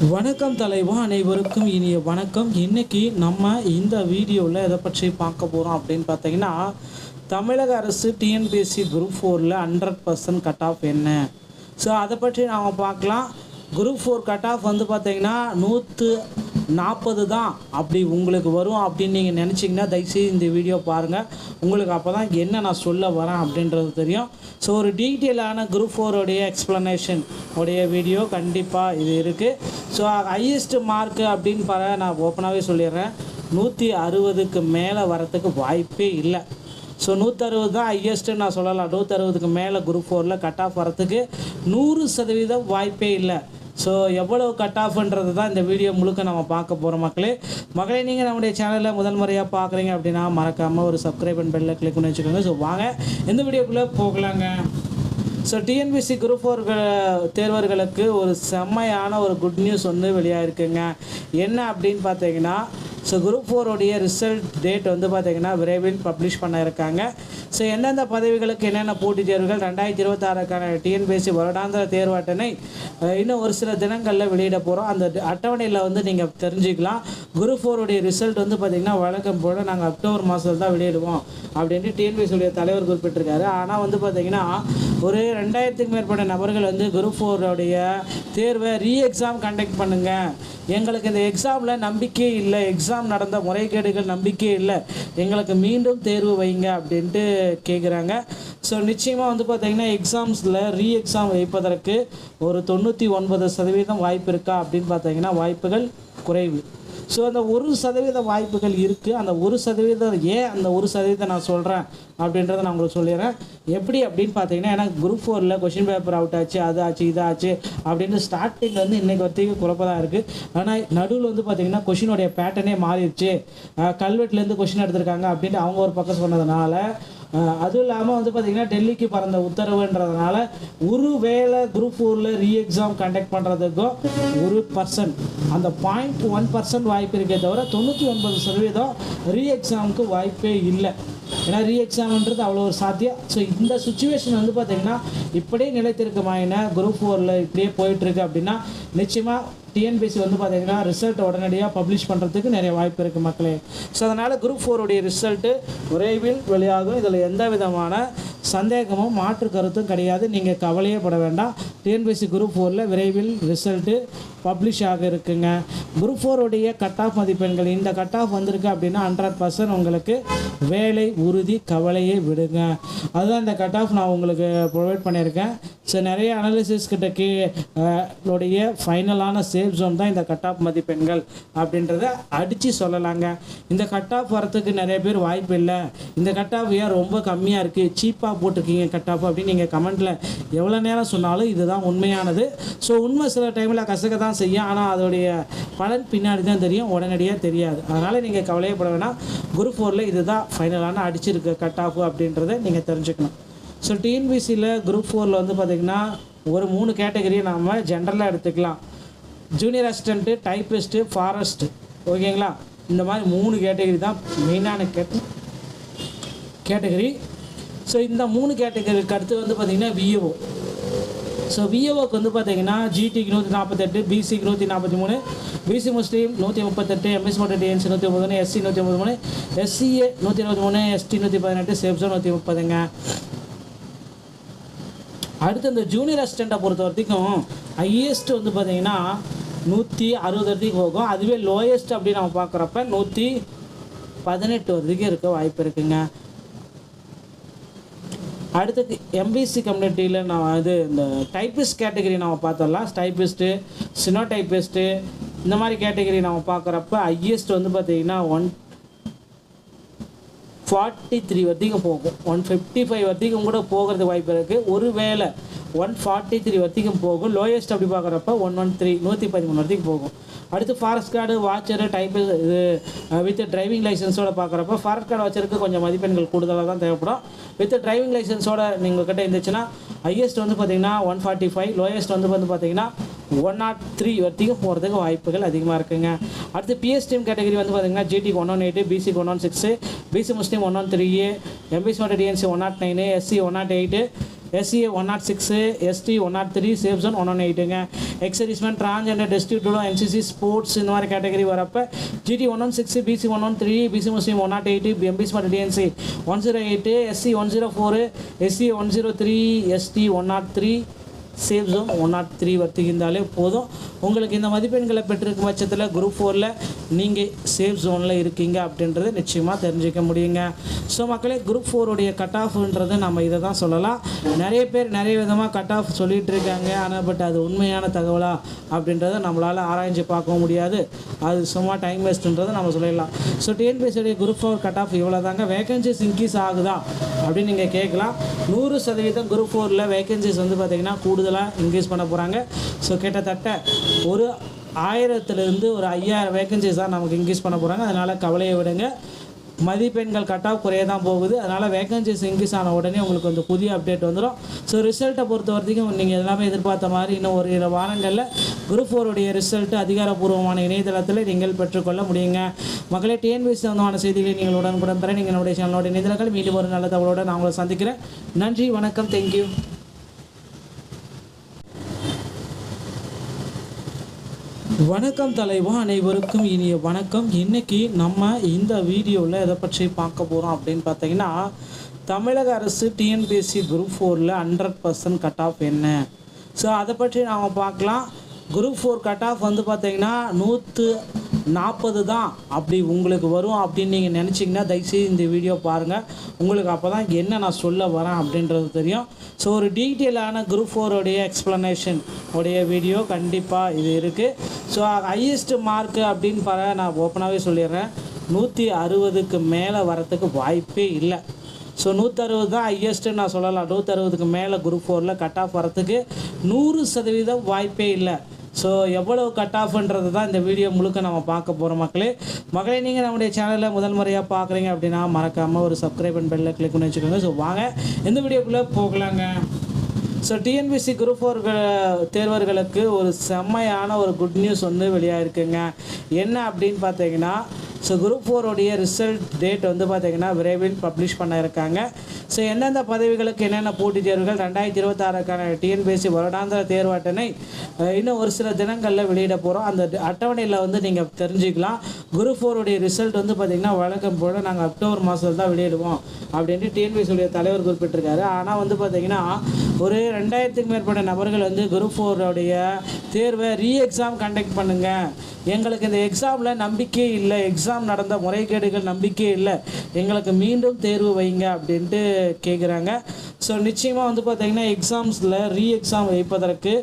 வணக்கம் தலைவா, அனைவருக்கும் இனிய வணக்கம். இன்றைக்கி நம்ம இந்த வீடியோவில் எதை பற்றி பார்க்க போகிறோம் அப்படின்னு பார்த்தீங்கன்னா, தமிழக அரசு டிஎன்பிஎஸ்சி குரூப் 4ல் 100% கட் ஆஃப் என்ன, ஸோ அதை பற்றி நாம் பார்க்கலாம். குரூப் 4 கட் ஆஃப் வந்து பார்த்திங்கன்னா 140 தான் அப்படி உங்களுக்கு வரும் அப்படின்னு நீங்கள் நினச்சிங்கன்னா தயவுசெய்து இந்த வீடியோ பாருங்கள். உங்களுக்கு அப்போ தான் என்ன நான் சொல்ல வரேன் அப்படின்றது தெரியும். ஸோ ஒரு டீட்டெயிலான குரூப் 4 உடைய எக்ஸ்ப்ளனேஷன் உடைய வீடியோ கண்டிப்பாக இது இருக்குது. ஸோ ஹையஸ்ட் மார்க்கு அப்படின்னு நான் ஓப்பனாகவே சொல்லிடுறேன், 160க்கு மேலே வரத்துக்கு வாய்ப்பே இல்லை. ஸோ 160 தான் ஹையஸ்ட்டு நான் சொல்லலாம். 160க்கு மேலே குரூப் 4ல் கட் ஆஃப் வரத்துக்கு 100% வாய்ப்பே இல்லை. ஸோ எவ்வளோ கட் ஆஃப்ன்றது தான் இந்த வீடியோ முழுக்க நம்ம பார்க்க போகிறோம். மகளே நீங்கள் நம்முடைய சேனலில் முதல் முறையாக பார்க்குறீங்க அப்படின்னா மறக்காமல் ஒரு சப்ஸ்கிரைப் அண்ட் பெல்லில் கிளிக் பண்ணி வச்சுக்கோங்க. ஸோ வாங்க இந்த வீடியோக்குள்ளே போகலாங்க. ஸோ டிஎன்பிஎஸ்சி குரூப் 4 தேர்வர்களுக்கு ஒரு செம்மையான ஒரு குட் நியூஸ் வந்து வெளியாகிருக்குங்க. என்ன அப்படின்னு பார்த்தீங்கன்னா, ஸோ குரூப் 4 உடைய ரிசல்ட் டேட் வந்து பார்த்திங்கன்னா விரைவில் பப்ளிஷ் பண்ண இருக்காங்க. ஸோ எந்தெந்த பதவிகளுக்கு என்னென்ன போட்டித் தேர்வுகள் 2026க்கான டிஎன்பிஎஸ்சி வருடாந்திர தேர்வு அட்டனை இன்னும் ஒரு சில தினங்களில் வெளியிட போகிறோம். அந்த அட்டவணையில் வந்து நீங்கள் தெரிஞ்சுக்கலாம். குரூப் 4 உடைய ரிசல்ட் வந்து பார்த்திங்கன்னா வழக்கம் போல் நாங்கள் அக்டோபர் மாதத்தில் தான் வெளியிடுவோம் அப்படின்ட்டு டிஎன்பிஎஸ்சியுடைய தலைவர் குறிப்பிட்டிருக்காரு. ஆனால் வந்து பார்த்திங்கன்னா ஒரு 2000க்கும் மேற்பட்ட நபர்கள் வந்து குரூப் 4 உடைய தேர்வை எக்ஸாம் கண்டக்ட் பண்ணுங்கள், எங்களுக்கு இந்த எக்ஸாமில் நம்பிக்கை இல்லை, எக்ஸாம் நடந்த முறைகேடுகள் நம்பிக்கை இல்லை, எங்களுக்கு மீண்டும் தேர்வு வைங்க அப்படின்ட்டு கேட்குறாங்க. ஸோ நிச்சயமாக வந்து பார்த்திங்கன்னா எக்ஸாம்ஸில் எக்ஸாம் வைப்பதற்கு ஒரு 99% வாய்ப்பு இருக்கா அப்படின்னு பார்த்தீங்கன்னா வாய்ப்புகள் குறைவு. ஸோ அந்த 1% வாய்ப்புகள் இருக்குது. அந்த 1% ஏன் அந்த 1% நான் சொல்கிறேன் அப்படின்றத நான் உங்களுக்கு சொல்லிடுறேன். எப்படி அப்படின்னு பார்த்தீங்கன்னா, ஏன்னா குரூப் 4ல் கொஷின் பேப்பர் அவுட் ஆச்சு, அது ஆச்சு இது ஆச்சு அப்படின்னு ஸ்டார்டிங்கில் வந்து இன்றைக்கி வரைக்கும் குழப்பதான் இருக்குது. ஆனால் நடுவில் வந்து பார்த்திங்கன்னா கொஷினுடைய பேட்டர்னே மாறிடுச்சு, கல்வெட்டுலேருந்து கொஷின் எடுத்திருக்காங்க அப்படின்ட்டு அவங்க ஒரு பக்கம் சொன்னதுனால, அதுவும் இல்லாமல் வந்து பார்த்திங்கன்னா டெல்லிக்கு பறந்த உத்தரவுன்றதுனால ஒரு வேளை குரூப் 4ல் எக்ஸாம் கண்டக்ட் பண்ணுறதுக்கும் 1% அந்த 0.1% வாய்ப்பு இருக்கே தவிர 99% எக்ஸாமுக்கு வாய்ப்பே இல்லை. ஏன்னா எக்ஸாம்ன்றது அவ்வளோ ஒரு சாத்தியம். ஸோ இந்த சுச்சுவேஷன் வந்து பார்த்திங்கன்னா இப்படியே நிலைத்திருக்குமாயினா குரூப் 4ல் இப்படியே போயிட்டுருக்கு அப்படின்னா நிச்சயமாக டிஎன்பிஎஸ்சி வந்து பார்த்திங்கன்னா ரிசல்ட் உடனடியாக பப்ளிஷ் பண்ணுறதுக்கு நிறைய வாய்ப்பு இருக்குது மக்களே. ஸோ அதனால் குரூப் 4 உடைய ரிசல்ட்டு விரைவில் வெளியாகும். இதில் எந்த விதமான சந்தேகமும் மாற்று கருத்தும் கிடையாது. நீங்கள் கவலையே பட வேண்டாம். டிஎன்பிஎஸ்சி குரூப் 4ல் விரைவில் ரிசல்ட்டு பப்ளிஷ் ஆக இருக்குங்க. குரூப் 4 உடைய கட் ஆஃப் மதிப்பெண்கள் இந்த கட் ஆஃப் வந்திருக்கு அப்படின்னா 100% உங்களுக்கு வேலை உறுதி, கவலையே விடுங்க. அதுதான் இந்த கட் ஆஃப் நான் உங்களுக்கு ப்ரொவைட் பண்ணியிருக்கேன். ஸோ நிறைய அனாலிசிஸ் கிட்ட உடைய ஃபைனலான சேஃப் ஜோன் தான் இந்த கட் ஆஃப் மதிப்பெண்கள் அப்படின்றத அடித்து சொல்லலாங்க. இந்த கட் ஆஃப் வரத்துக்கு நிறைய பேர் வாய்ப்பு இல்லை, இந்த கட் ஆஃப் ஏன் ரொம்ப கம்மியாக இருக்குது, சீப்பாக போட்டிருக்கீங்க கட் ஆஃப் அப்படின்னு நீங்கள் கமெண்ட்டில் எவ்வளோ நேரம் சொன்னாலும் இதுதான் உண்மையானது. ஸோ உண்மை சில டைமில் கசக்க தான் செய்யும், ஆனால் அதோடைய பலன் பின்னாடி தான் தெரியும், உடனடியாக தெரியாது. அதனால் நீங்கள் கவலையப்பட வேணாம். குரூப் 4ல் இதுதான் ஃபைனலான அடிச்சிருக்க கட் ஆஃப் அப்படின்றத நீங்கள் தெரிஞ்சுக்கணும். ஸோ டிஎன்பிஎஸ்சியில் குரூப் 4ல் வந்து பார்த்திங்கன்னா ஒரு 3 கேட்டகரியை நாம் ஜென்ரலாக எடுத்துக்கலாம். ஜூனியர் அசிஸ்டண்ட்டு, டைப்பிஸ்ட்டு, ஃபாரஸ்ட்டு, ஓகேங்களா? இந்த மாதிரி 3 கேட்டகரி தான் மெயினான கேட்டகரி. ஸோ இந்த 3 கேட்டகரிக்கு அடுத்து வந்து பார்த்திங்கன்னா விஏஓ. ஸோ விஏஓக்கு வந்து பார்த்திங்கன்னா ஜிடிக்கு 148, பிசிக்கு 143, பிசி முஸ்லீம் 138, எம்எஸ் மோட்டர் டிஎன்சி 133, எஸ்சி 133, எஸ்சிஏ 123, எஸ்டி 118, சேஃப்ஸோ 130ங்க. அடுத்து இந்த ஜூனியர் அசிஸ்டண்ட்டை பொறுத்த வரைக்கும் ஹையஸ்ட் வந்து பார்த்திங்கன்னா 160 வரைக்கும் போகும். அதுவே லோயஸ்ட் அப்படின்னு நம்ம பார்க்குறப்ப 118 வரைக்கும் இருக்க வாய்ப்பு இருக்குங்க. அடுத்தது எம்பிசி கம்யூனிட்டியில் நான் இந்த டைப்பிஸ்ட் கேட்டகரி நம்ம பார்த்தரலாம். டைப்பிஸ்ட்டு, சினோ டைப்பிஸ்ட்டு இந்த மாதிரி கேட்டகரி நம்ம பார்க்குறப்ப ஹையஸ்ட் வந்து பார்த்திங்கன்னா 143 வரைக்கும் போகும். 155 வரைக்கும் கூட போகிறது வாய்ப்பு இருக்குது. ஒரு வேளை 143 வரைக்கும் போகும். லோயஸ்ட் அப்படி பார்க்குறப்ப 113, 113 வரைக்கும் போகும். அடுத்து ஃபாரஸ்ட் கார்டு, வாட்சரு, டைப்பு இது வித் டிரைவிங் லைசன்ஸோடு பார்க்குறப்ப ஃபாரஸ்ட் கார்டு வாட்சருக்கு கொஞ்சம் மதிப்பெண்கள் கூடுதலாக தான் தேவைப்படும். வித் டிரைவிங் லைசன்ஸோட நீங்கள் கிட்ட இருந்துச்சுன்னா ஹையஸ்ட் வந்து பார்த்திங்கன்னா 145, லோயஸ்ட் வந்து பார்த்திங்கன்னா 103 வரைக்கும் போகிறதுக்கு வாய்ப்புகள் அதிகமாக இருக்குங்க. அடுத்து பிஎஸ்டிஎம் கேட்டகரி வந்து பார்த்திங்கன்னா ஜிடிக்கு 118, பிசிக்கு 116, பிசி முஸ்லீம் 113, எம்பிசி மோட்டர் DNC 109, SC 108, SCA 106, ST 103, safe zone 118ங்க. Ex serviceman, transgender, destitute, NCC, sports இந்த மாதிரி கேட்டகரி வரப்போ GT 116, BC 113, BC Muslim 108, MB ஸ்மார்ட் DNC 108, SC 104, SCA 103, ST 103, safe zone 103 வர்த்திக்கின்றாலே போதும். உங்களுக்கு இந்த மதிப்பெண்களை பெற்றிருக்கும் பட்சத்தில் குரூப் 4ல் நீங்கள் சேஃப் ஜோனில் இருக்கீங்க அப்படின்றத நிச்சயமாக தெரிஞ்சிக்க முடியுங்க. ஸோ மக்களே, குரூப் 4உடைய கட் ஆஃப்ன்றது நம்ம இதை தான் சொல்லலாம். நிறைய பேர் நிறைய விதமாக கட் ஆஃப் சொல்லிகிட்டு இருக்காங்க. ஆனால் பட் அது உண்மையான தகவலா அப்படின்றத நம்மளால் ஆராய்ச்சி பார்க்க முடியாது. அது சும்மா டைம் வேஸ்ட்டுன்றதை நம்ம சொல்லிடலாம். ஸோ டிஎன்பிஎஸ்சியுடைய குரூப் 4 கட் ஆஃப் இவ்வளோ தாங்க. வேகன்சிஸ் இன்க்ரீஸ் ஆகுதா அப்படின்னு நீங்கள் கேட்கலாம். 100% குரூப் 4ல் வேகன்சிஸ் வந்து பார்த்திங்கன்னா கூடுதலாக இன்க்ரீஸ் பண்ண போகிறாங்க. ஸோ கிட்டத்தட்ட ஒரு 1000லேருந்து ஒரு 5000 வேகன்சிஸ் தான் நமக்கு இன்க்ரீஸ் பண்ண போகிறாங்க. அதனால் கவலையை விடுங்க. மதிப்பெண்கள் கட் ஆஃப் குறைய தான் போகுது. அதனால் வேகன்சிஸ் இன்க்ரீஸ் ஆன உடனே உங்களுக்கு வந்து புதிய அப்டேட் வந்துடும். ஸோ ரிசல்ட்டை பொறுத்த வரைக்கும் நீங்கள் எல்லாமே எதிர்பார்த்த மாதிரி இன்னும் ஒரு 2 வாரங்களில் குரூப் 4உடைய ரிசல்ட்டு அதிகாரப்பூர்வமான இணையதளத்தில் நீங்கள் பெற்றுக்கொள்ள முடியுங்க. மகளே, டிஎன்பிஎஸ்சி சம்பந்தமான செய்திகளை நீங்கள் உடனுக்குடன் பெற நீங்கள் என்னுடைய சேனலோட இணையதளங்கள் மீண்டும் ஒரு நல்ல தகவலோடு நான் உங்களை சந்திக்கிறேன். நன்றி, வணக்கம், தேங்க்யூ. வணக்கம் தலைவா, அனைவருக்கும் இனிய வணக்கம். இன்றைக்கி நம்ம இந்த வீடியோவில் எதை பற்றி பார்க்க போகிறோம் அப்படின்னு பார்த்தீங்கன்னா, தமிழக அரசு டிஎன்பிஎஸ்சி குரூப் 4ல் 100% கட் ஆஃப் என்ன, ஸோ அதை பற்றி நாம் பார்க்கலாம். குரூப் 4 கட் ஆஃப் வந்து பார்த்திங்கன்னா 140 தான் அப்படி உங்களுக்கு வரும் அப்படின்னு நீங்கள் நினச்சிங்கன்னா தயவுசெய்து இந்த வீடியோ பாருங்கள். உங்களுக்கு அப்போ தான் என்ன நான் சொல்ல வரேன் அப்படின்றது தெரியும். ஸோ ஒரு டீட்டெயிலான குரூப் 4உடைய எக்ஸ்ப்ளனேஷன் உடைய வீடியோ கண்டிப்பாக இது இருக்குது. ஸோ ஹையஸ்ட் மார்க்கு அப்படின்னு நான் ஓப்பனாகவே சொல்லிடுறேன், 160க்கு மேலே வரத்துக்கு வாய்ப்பே இல்லை. ஸோ 160 தான் ஹையஸ்ட்டு நான் சொல்லலாம். 160க்கு மேலே குரூப் 4ல் கட் ஆஃப் வரத்துக்கு 100% வாய்ப்பே இல்லை. ஸோ எவ்வளோ கட் ஆஃப்ன்றது தான் இந்த வீடியோ முழுக்க நம்ம பார்க்க போகிறோம். மகளே, நீங்கள் நம்முடைய சேனலில் முதல் முறையாக பார்க்குறீங்க அப்படின்னா மறக்காமல் ஒரு சப்ஸ்கிரைப் அண்ட் பெல்லில் கிளிக் பண்ணி வச்சுக்கோங்க. ஸோ வாங்க எந்த வீடியோக்குள்ளே போகலாங்க. ஸோ டிஎன்பிஎஸ்சி குரூப் 4 தேர்வர்களுக்கு ஒரு செம்மையான ஒரு குட் நியூஸ் வந்து வெளியாகிருக்குங்க. என்ன அப்படின்னு பார்த்தீங்கன்னா, ஸோ குரூப் 4உடைய ரிசல்ட் டேட் வந்து பார்த்திங்கன்னா விரைவில் பப்ளிஷ் பண்ண இருக்காங்க. ஸோ எந்தெந்த பதவிகளுக்கு என்னென்ன போட்டித் தேர்வுகள் 2026க்கான டிஎன்பிஎஸ்சி வருடாந்திர தேர்வு அட்டவணை இன்னும் ஒரு சில தினங்களில் வெளியிட போகிறோம். அந்த அட்டவணையில் வந்து நீங்கள் தெரிஞ்சுக்கலாம். குரூப் 4உடைய ரிசல்ட் வந்து பார்த்திங்கன்னா வழக்கம் போல் நாங்கள் அக்டோபர் மாதத்தில் தான் வெளியிடுவோம் அப்படின்ட்டு டிஎன்பிஎஸ்சியுடைய தலைவர் குறிப்பிட்டிருக்காரு. ஆனால் வந்து பார்த்திங்கன்னா ஒரு 2000க்கும் மேற்பட்ட நபர்கள் வந்து குரூப் 4உடைய தேர்வை எக்ஸாம் கண்டக்ட் பண்ணுங்கள், எங்களுக்கு இந்த எக்ஸாமில் நம்பிக்கை இல்லை, எக்ஸாம் நடந்த முறைகேடுகள் நம்பிக்கை இல்லை, எங்களுக்கு மீண்டும் தேர்வு வைங்க அப்படின்ட்டு கேட்குறாங்க. ஸோ நிச்சயமாக வந்து பார்த்திங்கன்னா எக்ஸாம்ஸில் எக்ஸாம் வைப்பதற்கு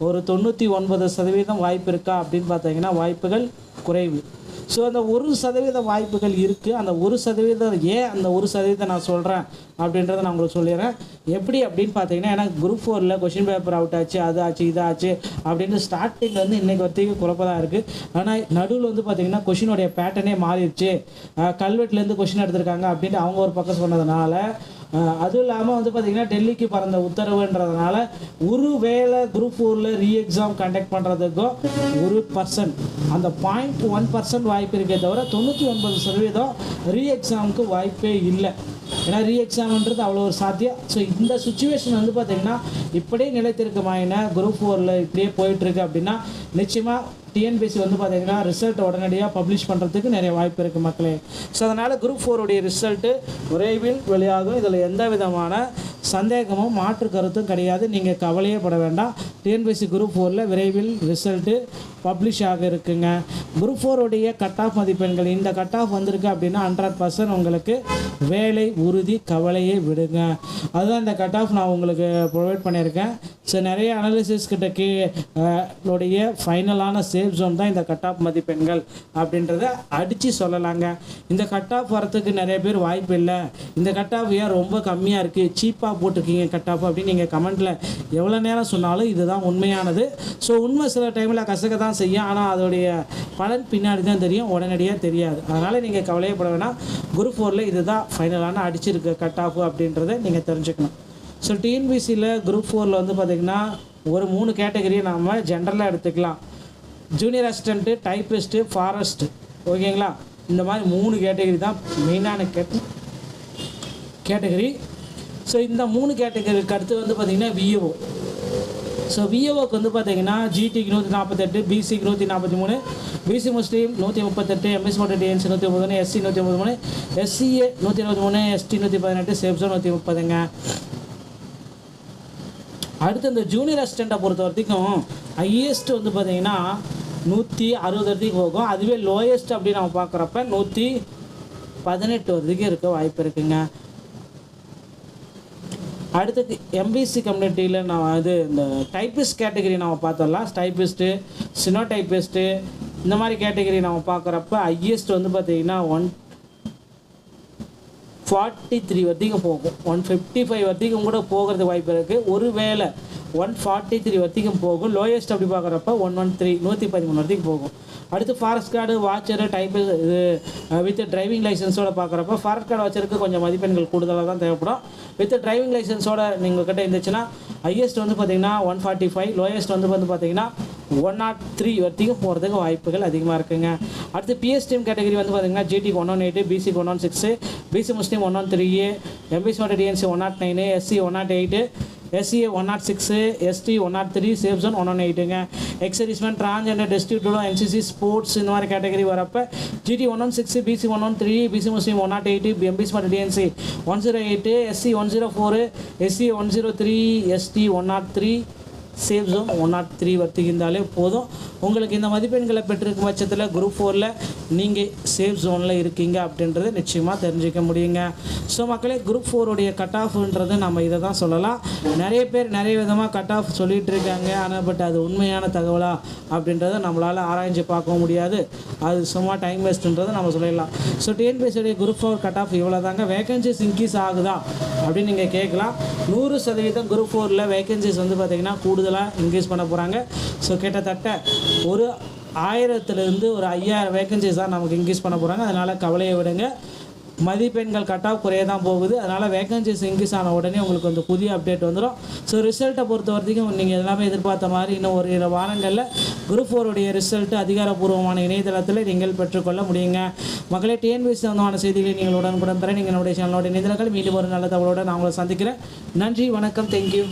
ஒரு 99% வாய்ப்பு இருக்கா அப்படின்னு பார்த்தீங்கன்னா வாய்ப்புகள் குறைவு. ஸோ அந்த 1% வாய்ப்புகள் இருக்குது. அந்த 1% ஏன் அந்த 1% நான் சொல்கிறேன் அப்படின்றத நான் உங்களுக்கு சொல்லிடுறேன். எப்படி அப்படின்னு பார்த்தீங்கன்னா, ஏன்னா குரூப் 4ல் கொஷின் பேப்பர் அவுட் ஆச்சு, அது ஆச்சு, இதாச்சு அப்படின்னு ஸ்டார்டிங்கில் வந்து இன்றைக்கி வரைக்கும் குழப்பதாக இருக்குது. ஆனால் நடுவில் வந்து பார்த்திங்கன்னா கொஷினுடைய பேட்டர்னே மாறிடுச்சு, கல்வெட்டுலேருந்து கொஷின் எடுத்திருக்காங்க அப்படின்ட்டு அவங்க ஒரு பக்கம் சொன்னதுனால, அதுவும் இல்லாமல் வந்து பார்த்திங்கன்னா டெல்லிக்கு பறந்த உத்தரவுன்றதுனால ஒரு வேளை குரூப் 4ல் எக்ஸாம் கண்டக்ட் பண்ணுறதுக்கும் 1% அந்த 0.1% வாய்ப்பு இருக்கே தவிர 99% எக்ஸாமுக்கு வாய்ப்பே இல்லை. ஏன்னா எக்ஸாம்ன்றது அவ்வளோ ஒரு சாத்தியம். ஸோ இந்த சுச்சுவேஷன் வந்து பார்த்திங்கன்னா இப்படியே நிலைத்திருக்குமாயினா குரூப் 4ல் இப்படியே போயிட்டுருக்கு அப்படின்னா நிச்சயமாக டிஎன்பிஎஸ்சி வந்து பார்த்திங்கன்னா ரிசல்ட் உடனடியாக பப்ளிஷ் பண்ணுறதுக்கு நிறைய வாய்ப்பு இருக்குது மக்களே. ஸோ அதனால் குரூப் 4உடைய ரிசல்ட்டு விரைவில் வெளியாகும். இதில் எந்த விதமான சந்தேகமும் மாற்று கருத்தும் கிடையாது. நீங்கள் கவலையே பட வேண்டாம். டிஎன்பிஎஸ்சி குரூப் 4ல் விரைவில் ரிசல்ட்டு பப்ளிஷ் ஆக இருக்குங்க. குரூப் 4உடைய கட் ஆஃப் மதிப்பெண்கள் இந்த கட் ஆஃப் வந்திருக்கு அப்படின்னா 100% உங்களுக்கு வேலை உறுதி, கவலையே விடுங்க. அதுதான் இந்த கட் ஆஃப் நான் உங்களுக்கு ப்ரொவைட் பண்ணியிருக்கேன். ஸோ நிறைய அனாலிசிஸ் கிட்ட ஃபைனலான சேஃப் ஜோன் தான் இந்த கட் ஆஃப் மதிப்பெண்கள் அப்படின்றத அடித்து சொல்லலாங்க. இந்த கட் ஆஃப் வரத்துக்கு நிறைய பேர் வாய்ப்பு இல்லை, இந்த கட் ஆஃப் ஏன் ரொம்ப கம்மியாக இருக்குது, சீப்பாக போட்டிருக்கீங்க கட் ஆஃப் அப்படின்னு நீங்கள் கமெண்ட்டில் எவ்வளோ நேரம் சொன்னாலும் இதுதான் உண்மையானது. ஸோ உண்மை சில டைமில் கசக்க தான் செய்யும், ஆனால் அதோடைய பலன் பின்னாடி தான் தெரியும், உடனடியாக தெரியாது. அதனால் நீங்கள் கவலையப்பட வேணாம். குரூப் 4ல் இதுதான் ஃபைனலான அடிச்சிருக்க கட் ஆஃப் அப்படின்றத நீங்கள் தெரிஞ்சுக்கணும். ஸோ டிஎன்பிஎஸ்சியில் குரூப் 4ல் வந்து பார்த்திங்கன்னா ஒரு 3 கேட்டகரியை நாம் ஜென்ரலாக எடுத்துக்கலாம். ஜூனியர் அசிஸ்டண்ட்டு, டைப்பிஸ்ட்டு, ஃபாரஸ்ட்டு, ஓகேங்களா? இந்த மாதிரி 3 கேட்டகரி தான் மெயினான கேட்டகரி. ஸோ இந்த 3 கேட்டகரிக்கு அடுத்து வந்து பார்த்திங்கன்னா விஏஓ. ஸோ விஏஓக்கு வந்து பார்த்தீங்கன்னா ஜிடிக்கு 148, பிசிக்கு 143, பிசி முஸ்லீம் 138, எம்எஸ் மோட்டர் டிஎன்சி 133, எஸ்சி 133, எஸ்சிஏ 123, எஸ்டி 118, சேப்ஸோ 130ங்க. அடுத்து இந்த ஜூனியர் அசிஸ்டண்ட்டை பொறுத்த வரைக்கும் ஹையஸ்ட் வந்து பார்த்தீங்கன்னா 160 வரைக்கும் போகும். அதுவே லோயஸ்ட் அப்படின்னு நம்ம பார்க்குறப்ப 118 வரைக்கும் இருக்க வாய்ப்பு இருக்குங்க. அடுத்தது எம்பிசி கம்யூனிட்டியில் நான் இந்த டைப்பிஸ்ட் கேட்டகரி நம்ம பார்த்தோம்லாம். டைப்பிஸ்ட்டு, சினோ டைப்பிஸ்ட்டு இந்த மாதிரி கேட்டகரி நம்ம பார்க்குறப்ப ஹையஸ்ட் வந்து பார்த்திங்கன்னா 143 வரைக்கும் போகும். 155 வரைக்கும் கூட போகிறதுக்கு வாய்ப்பு இருக்குது. ஒருவேளை 143 வரைக்கும் போகும். லோயஸ்ட் அப்படி பார்க்குறப்ப 113, 113 வரைக்கும் போகும். அடுத்து ஃபாரஸ்ட் கார்டு, வாட்சரு, டைப்பு இது வித் டிரைவிங் லைசன்ஸோடு பார்க்குறப்ப ஃபாரஸ்ட் கார்டு வாட்சருக்கு கொஞ்சம் மதிப்பெண்கள் கூடுதலாக தான் தேவைப்படும். வித் டிரைவிங் லைசன்ஸோட நீங்கள் கிட்ட இருந்துச்சுன்னா ஹையஸ்ட் வந்து பார்த்திங்கன்னா 145, லோயஸ்ட் வந்து பார்த்திங்கன்னா 103 வரைக்கும் போகிறதுக்கு வாய்ப்புகள் அதிகமாக இருக்குங்க. அடுத்து பிஎஸ்டிஎம் கேட்டகரி வந்து பார்த்திங்கன்னா ஜிடிக்கு 118, பிசிக்கு 116, பிசி முஸ்லீம் 113, எம்பிசி மோட்டர் DNC 109, SC 108, SCA 106, ST 103, safe zone 118ங்க. Ex serviceman, transgender, destitute, NCC, sports இந்த மாதிரி கேட்டகரி வரப்போ GT 116, BC 113, BC Muslim 108, MBC மோட்டர் DNC 108, SC 104, SC 103, ST 103, safe zone 103 வரைக்கும் இருந்தாலே போதும். உங்களுக்கு இந்த மதிப்பெண்களை பெற்றிருக்கும் பட்சத்தில் குரூப் 4ல் நீங்கள் சேஃப் ஜோனில் இருக்கீங்க அப்படின்றது நிச்சயமாக தெரிஞ்சிக்க முடியுங்க. ஸோ மக்களே, குரூப் 4உடைய கட் ஆஃப்ன்றது நம்ம இதை தான் சொல்லலாம். நிறைய பேர் நிறைய விதமாக கட் ஆஃப் சொல்லிகிட்டு இருக்காங்க. ஆனால் பட் அது உண்மையான தகவலா அப்படின்றத நம்மளால் ஆராய்ச்சி பார்க்க முடியாது. அது சும்மா டைம் வேஸ்ட்டுன்றதை நம்ம சொல்லிடலாம். ஸோ டிஎன்பிஎஸ்சியுடைய குரூப் 4 கட் ஆஃப் இவ்வளோ தாங்க. வேகன்சிஸ் இன்க்ரீஸ் ஆகுதா அப்படின்னு நீங்கள் கேட்கலாம். 100% குரூப் 4ல் வேகன்சிஸ் வந்து பார்த்திங்கன்னா கூடுதலாக இன்க்ரீஸ் பண்ண போகிறாங்க. ஸோ கிட்டத்தட்ட ஒரு 1000லேருந்து ஒரு 5000 வேகன்சிஸ் தான் நமக்கு இன்க்ரீஸ் பண்ண போகிறாங்க. அதனால் கவலையை விடுங்க. மதிப்பெண்கள் கட் ஆஃப் குறைய தான் போகுது. அதனால் வேகன்சிஸ் இன்க்ரீஸ் ஆன உடனே உங்களுக்கு வந்து புதிய அப்டேட் வந்துடும். ஸோ ரிசல்ட்டை பொறுத்த வரைக்கும் நீங்கள் எல்லாமே எதிர்பார்த்த மாதிரி இன்னும் ஒரு 2 வாரங்களில் குரூப் 4உடைய ரிசல்ட்டு அதிகாரப்பூர்வமான இணையதளத்தில் நீங்கள் பெற்றுக்கொள்ள முடியுங்க. மக்களே, டிஎன்பிஎஸ்சி சம்பந்தமான செய்திகளை நீங்கள் உடனுக்குடன் பெற நீங்கள் நம்முடைய சேனலோட இணையதளங்கள் மீண்டும் ஒரு நல்ல தகவலோடு நான் உங்களை சந்திக்கிறேன். நன்றி, வணக்கம், தேங்க்யூ.